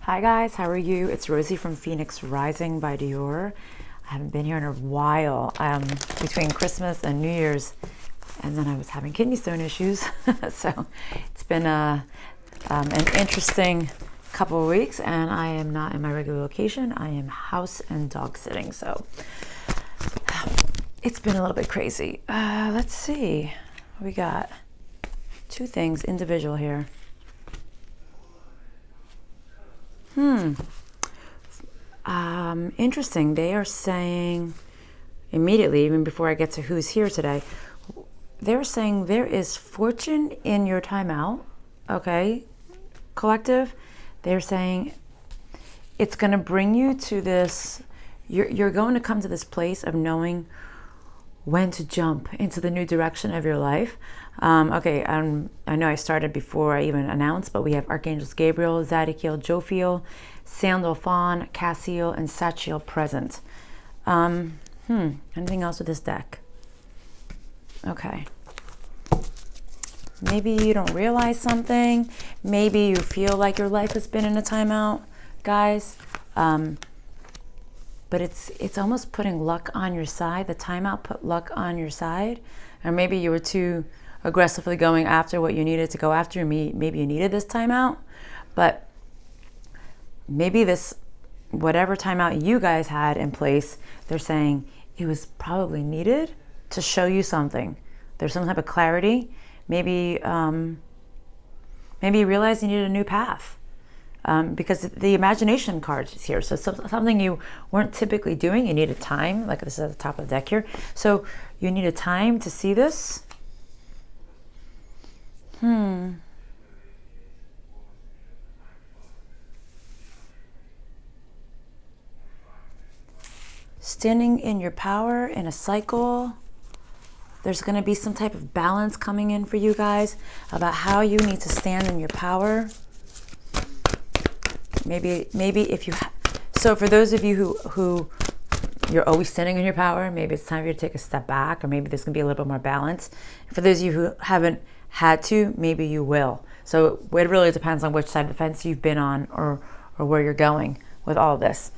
Hi guys, how are you? It's Rosie from Phoenix Rising by Dior. I haven't been here in a while. Between Christmas and New Year's, and then I was having kidney stone issues. So it's been an interesting couple of weeks, and I am not in my regular location. I am house and dog sitting, so it's been a little bit crazy. Let's see. We got two things individual here. Interesting. They are saying immediately, even before I get to who's here today, they're saying there is fortune in your timeout. Okay, collective. They're saying it's going to bring you to this. You're going to come to this place of knowing when to jump into the new direction of your life. I know I started before I even announced, but we have Archangels Gabriel, Zadkiel, Jophiel, Sandalphon, Cassiel, and Sachiel present. Anything else with this deck? Okay. Maybe you don't realize something. Maybe you feel like your life has been in a timeout, guys. But it's almost putting luck on your side. The timeout put luck on your side. Or maybe you were too aggressively going after what you needed to go after. Maybe you needed this timeout. But maybe this, whatever timeout you guys had in place, they're saying it was probably needed to show you something. There's some type of clarity. Maybe you realized you needed a new path. Because the imagination card is here. So something you weren't typically doing, you needed time, like this is at the top of the deck here. So you needed time to see this. Standing in your power in a cycle. There's going to be some type of balance coming in for you guys about how you need to stand in your power. Maybe if you so for those of you who you're always standing in your power, maybe it's time for you to take a step back, or maybe there's going to be a little bit more balance. For those of you who haven't had to, maybe you will. So it really depends on which side of the fence you've been on, or where you're going with all this.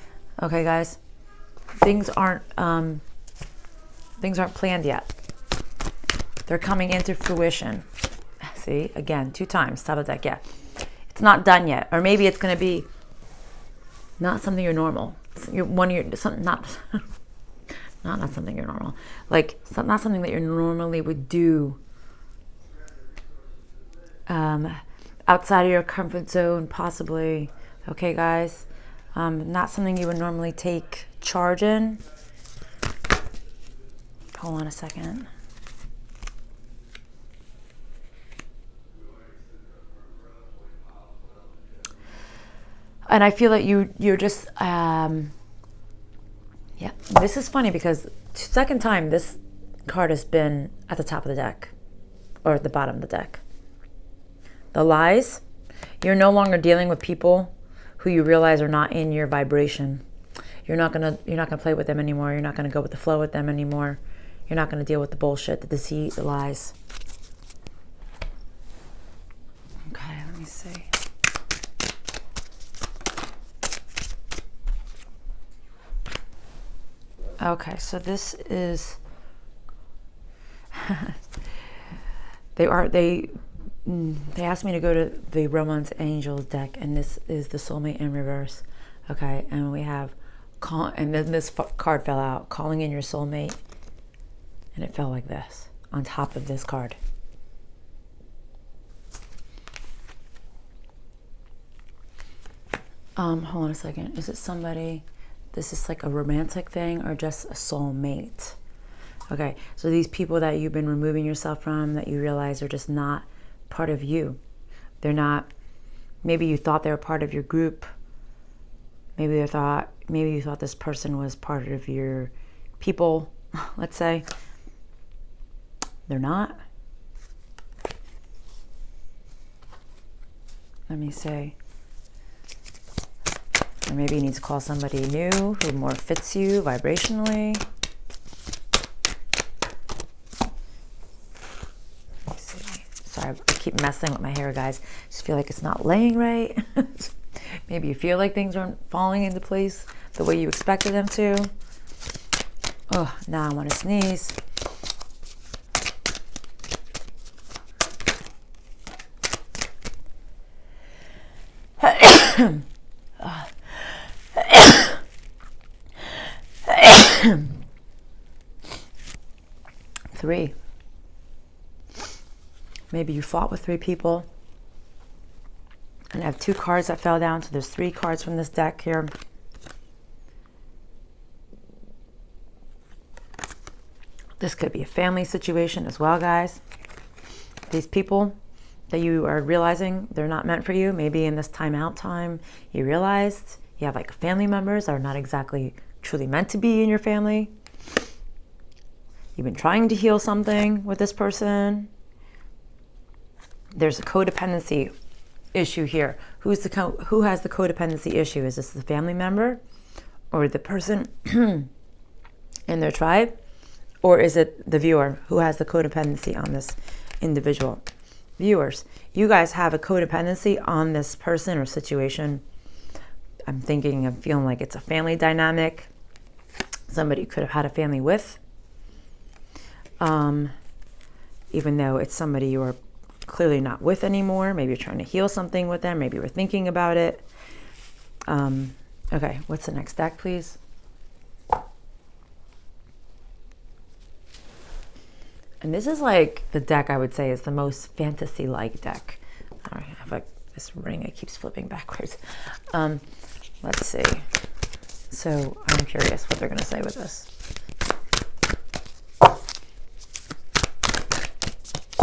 Okay, guys, things aren't planned yet. They're coming into fruition. See, again, 2 times, top of the deck. Yeah, it's not done yet, or maybe it's going to be not something you're normal. Not something you're normal. Like not something that you normally would do. Outside of your comfort zone, possibly. Okay, guys. Not something you would normally take charge in. Hold on a second. And I feel that you're just, this is funny because second time this card has been at the top of the deck, or at the bottom of the deck. The lies, you're no longer dealing with people who you realize are not in your vibration. You're not gonna play with them anymore. You're not gonna go with the flow with them anymore. You're not gonna deal with the bullshit, the deceit, the lies. Okay, let me see. Okay, so this is they asked me to go to the Romance Angels deck, and this is the Soulmate in reverse. Okay, and we have and then this card fell out, calling in your soulmate, and it fell like this on top of this card. Hold on a second. Is it somebody? This is like a romantic thing, or just a soulmate? Okay, so these people that you've been removing yourself from, that you realize are just not part of you. They're not, maybe you thought they were part of your group. Maybe you thought this person was part of your people, let's say. They're not. Let me say. Or maybe you need to call somebody new who more fits you vibrationally. Let me see. Sorry, I keep messing with my hair, guys. Just feel like it's not laying right. Maybe you feel like things aren't falling into place the way you expected them to. Oh, now I want to sneeze. Three. Maybe you fought with three people. And I have two cards that fell down, so there's three cards from this deck here. This could be a family situation as well, guys. These people that you are realizing they're not meant for you, maybe in this timeout time, you realized you have like family members that are not exactly truly meant to be in your family. You've been trying to heal something with this person. There's a codependency issue here. Who has the codependency issue? Is this the family member or the person in their tribe? Or is it the viewer who has the codependency on this individual? Viewers, you guys have a codependency on this person or situation. I'm feeling like it's a family dynamic. Somebody you could have had a family with. Even though it's somebody you are clearly not with anymore. Maybe you're trying to heal something with them. Maybe you're thinking about it. Okay, what's the next deck, please? And this is like the deck I would say is the most fantasy-like deck. All right, I have this ring, it keeps flipping backwards. Let's see. So I'm curious what they're going to say with this.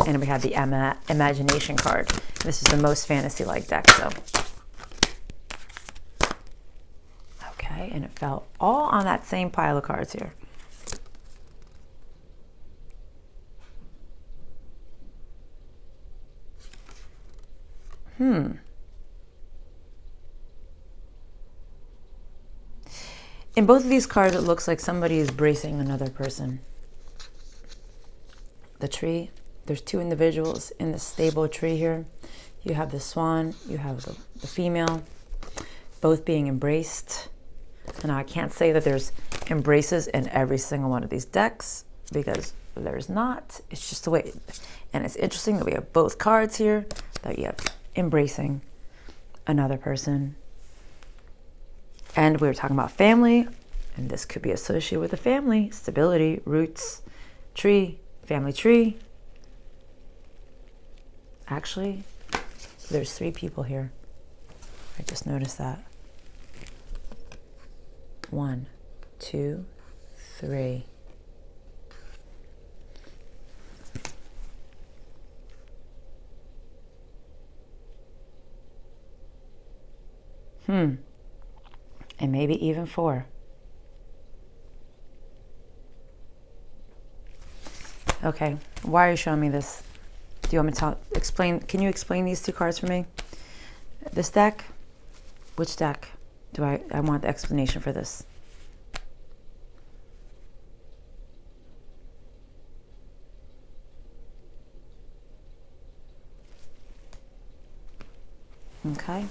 And we have the imagination card. This is the most fantasy-like deck, so. Okay, and it fell all on that same pile of cards here. In both of these cards, it looks like somebody is bracing another person. The tree, there's two individuals in the stable tree here. You have the swan, you have the female, both being embraced. And I can't say that there's embraces in every single one of these decks because there's not. It's just the way. And it's interesting that we have both cards here, that you have embracing another person. And we were talking about family, and this could be associated with a family, stability, roots, tree, family tree. Actually, there's three people here. I just noticed that. 1, 2, 3. And maybe even 4. Okay, why are you showing me this? Do you want me to explain? Can you explain these two cards for me? This deck? Which deck do I want the explanation for this? Okay.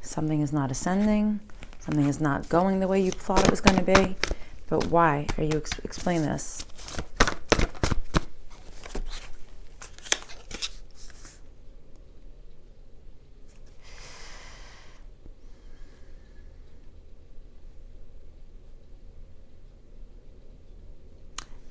Something is not ascending. Something is not going the way you thought it was going to be. But why are you explain this?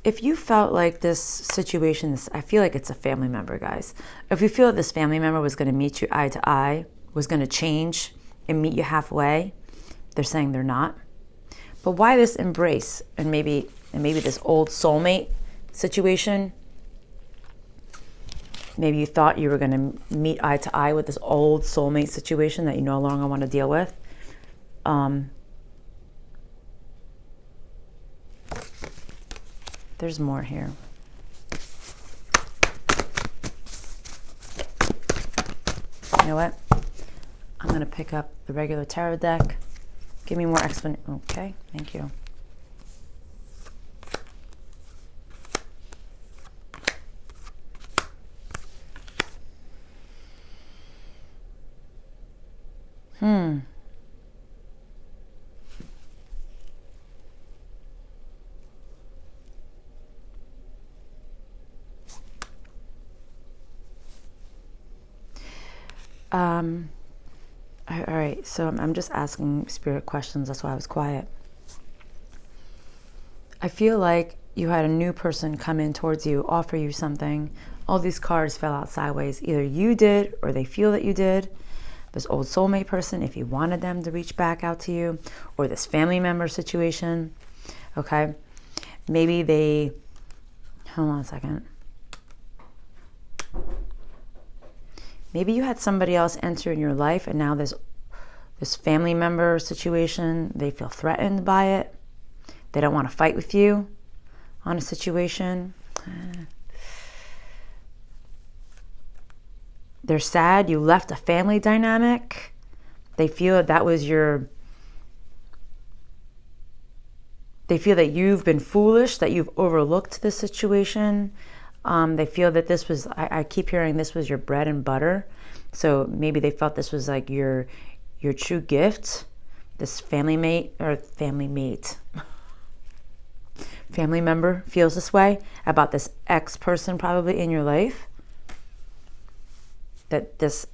If you felt like this situation, I feel like it's a family member, guys. If you feel that this family member was going to meet you eye to eye, was going to change and meet you halfway, they're saying they're not. But why this embrace and maybe this old soulmate situation? Maybe you thought you were going to meet eye to eye with this old soulmate situation that you no longer want to deal with. There's more here. You know what? I'm going to pick up the regular tarot deck. Give me more explanation. Okay, thank you. All right, so I'm just asking spirit questions. That's why I was quiet. I feel like you had a new person come in towards you, offer you something. All these cards fell out sideways. Either you did or they feel that you did. This old soulmate person, if you wanted them to reach back out to you, or this family member situation, okay? Maybe they, hold on a second. Maybe you had somebody else enter in your life and now this family member situation, they feel threatened by it. They don't want to fight with you on a situation. They're sad you left a family dynamic. They feel that was they feel that you've been foolish, that you've overlooked this situation. They feel that this was, I keep hearing this was your bread and butter. So maybe they felt this was like your true gift. This family member feels this way about this ex person probably in your life. That this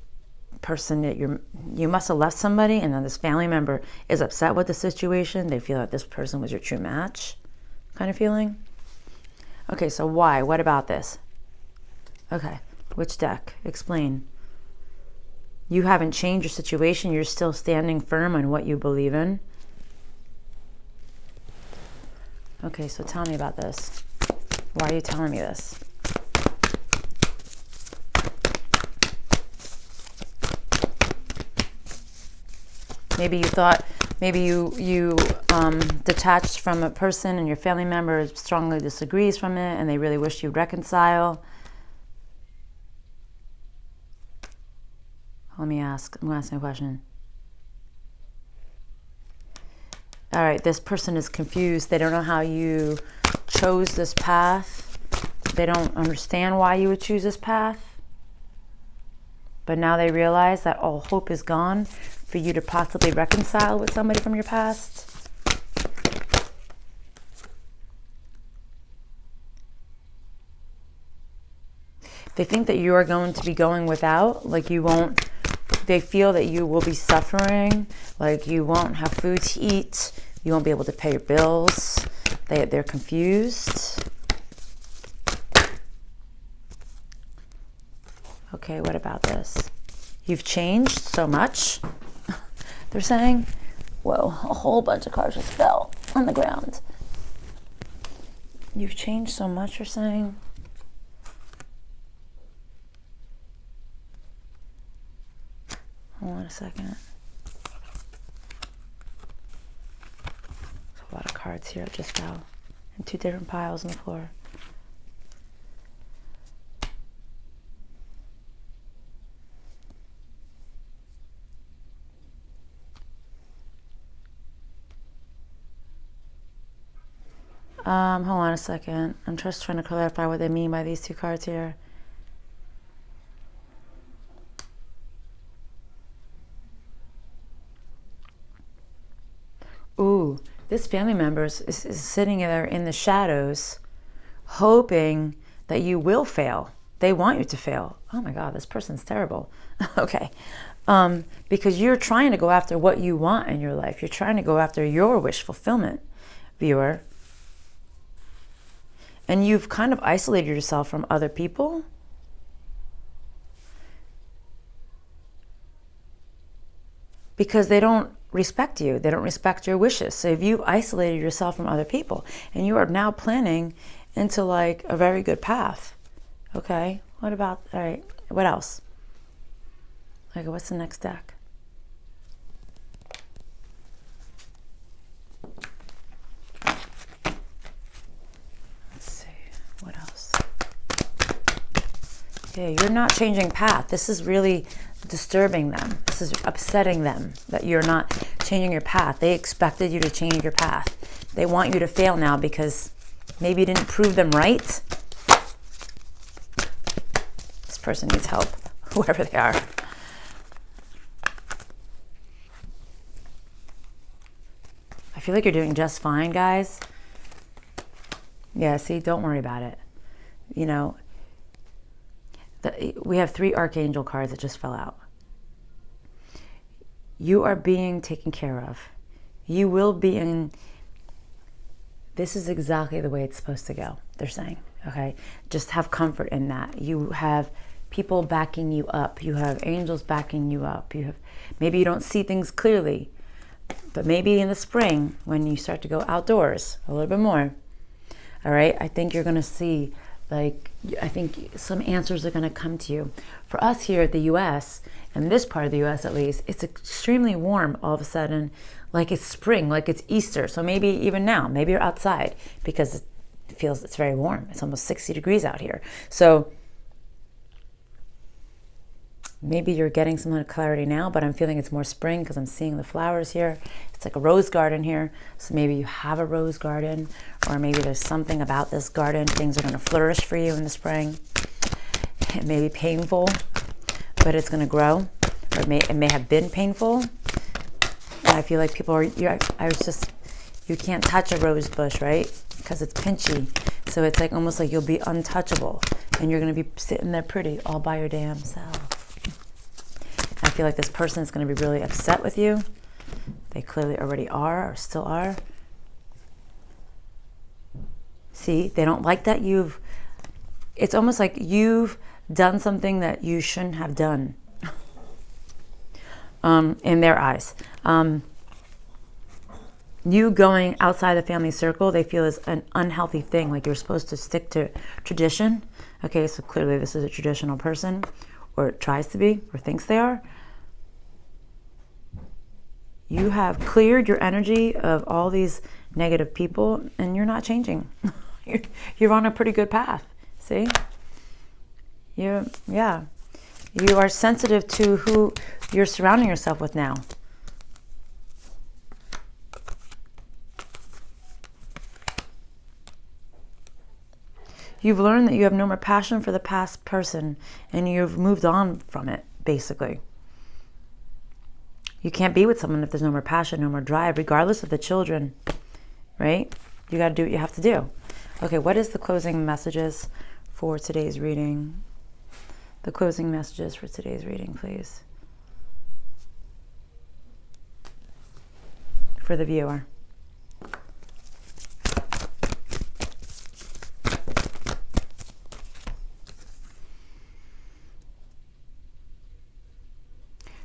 person that you must have left somebody, and then this family member is upset with the situation. They feel that this person was your true match, kind of feeling. Okay, so why? What about this? Okay, which deck? Explain. You haven't changed your situation. You're still standing firm on what you believe in. Okay, so tell me about this. Why are you telling me this? Maybe you thought, maybe you detached from a person and your family member strongly disagrees from it and they really wish you'd reconcile. Let me ask. I'm going to ask you a question. All right, this person is confused. They don't know how you chose this path. They don't understand why you would choose this path. But now they realize that all hope is gone for you to possibly reconcile with somebody from your past. They think that you are going to be going without, like you won't. They feel that you will be suffering, like you won't have food to eat, you won't be able to pay your bills. They're confused. Okay, what about this? You've changed so much, they're saying. Whoa, a whole bunch of cards just fell on the ground. You've changed so much, you're saying. Hold on a second. There's a lot of cards here that just fell in two different piles on the floor. Hold on a second. I'm just trying to clarify what they mean by these two cards here. Ooh, this family member is sitting there in the shadows, hoping that you will fail. They want you to fail. Oh my God, this person's terrible. Okay. Because you're trying to go after what you want in your life. You're trying to go after your wish fulfillment, viewer. And you've kind of isolated yourself from other people. Because they don't respect you. They don't respect your wishes. So if you've isolated yourself from other people and you are now planning into like a very good path. Okay. What about, all right. What else? Okay. What's the next deck? Let's see. What else? Yeah, you're not changing path. This is really disturbing them. This is upsetting them that you're not changing your path. They expected you to change your path. They want you to fail now because maybe you didn't prove them right. This person needs help, whoever they are. feel like you're doing just fine, guys. Yeah, see, don't worry about it. You know, we have 3 archangel cards that just fell out. You are being taken care of. You will be in. This is exactly the way it's supposed to go, they're saying. Okay? Just have comfort in that. You have people backing you up. You have angels backing you up. You have, maybe you don't see things clearly, but maybe in the spring when you start to go outdoors a little bit more, all right, I think you're going to see, like, I think some answers are going to come to you. For us here at the U.S., in this part of the U.S. at least, it's extremely warm all of a sudden, like it's spring, like it's Easter. So maybe even now, maybe you're outside because it feels it's very warm. It's almost 60 degrees out here. So maybe you're getting some clarity now, but I'm feeling it's more spring because I'm seeing the flowers here. It's like a rose garden here. So maybe you have a rose garden, or maybe there's something about this garden. Things are going to flourish for you in the spring. It may be painful, but it's going to grow. Or it may have been painful. And I feel like people are, you can't touch a rose bush, right? Because it's pinchy. So it's like almost like you'll be untouchable. And you're going to be sitting there pretty all by your damn self. I feel like this person is going to be really upset with you. They clearly already are or still are. See, they don't like that it's almost like you've done something that you shouldn't have done in their eyes. You going outside the family circle, they feel is an unhealthy thing, like you're supposed to stick to tradition. Okay, so clearly this is a traditional person, or it tries to be, or thinks they are. You have cleared your energy of all these negative people, and you're not changing. You're on a pretty good path. See? You are sensitive to who you're surrounding yourself with now. You've learned that you have no more passion for the past person, and you've moved on from it, basically. You can't be with someone if there's no more passion, no more drive, regardless of the children, right? You got to do what you have to do. Okay, what is the closing messages for today's reading? The closing messages for today's reading, please. For the viewer.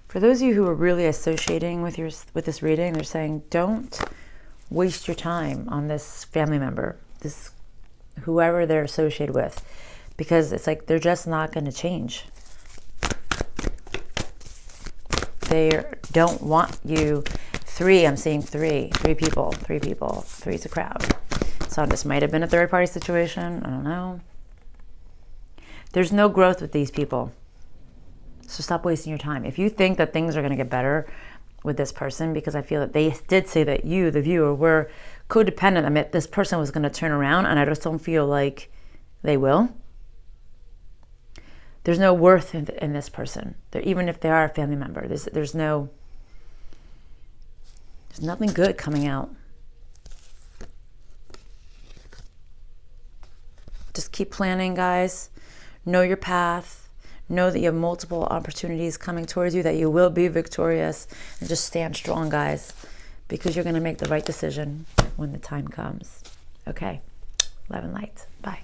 For those of you who are really associating with this reading, they're saying, don't waste your time on this family member, this whoever they're associated with, because it's like they're just not going to change. They don't want you. I'm seeing three people. Three's a crowd. So this might have been a third party situation. I don't know. There's no growth with these people. So stop wasting your time. If you think that things are going to get better with this person, because I feel that they did say that you, the viewer, were codependent. I mean, this person was going to turn around, and I just don't feel like they will. There's no worth in this person. Even if they are a family member, there's nothing good coming out. Just keep planning, guys. Know your path. Know that you have multiple opportunities coming towards you, that you will be victorious, and just stand strong, guys, because you're going to make the right decision when the time comes. Okay. Love and light. Bye.